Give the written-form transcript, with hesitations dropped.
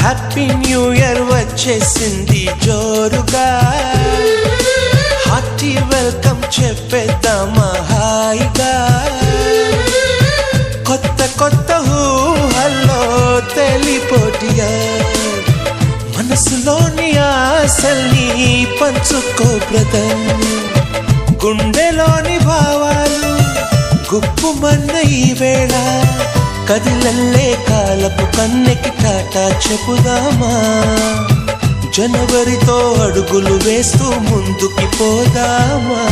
Happy new year వచ్చేసింది జోరుగా, hearty welcome చెప్పేద్దామా హాయిగా. కొత్త కొత్త ఊహల్లో తెలిపోటియా, మనసులోని ఆశల్ని పంచుకో బ్రదర్. గుండెలోని భావాలు గుప్పుమన్న ఈ వేళ, కదిలల్లే కాలపు కన్నెకి టాటా చెప్పుదామా. జనవరితో అడుగులు వేస్తూ ముందుకి పోదామా.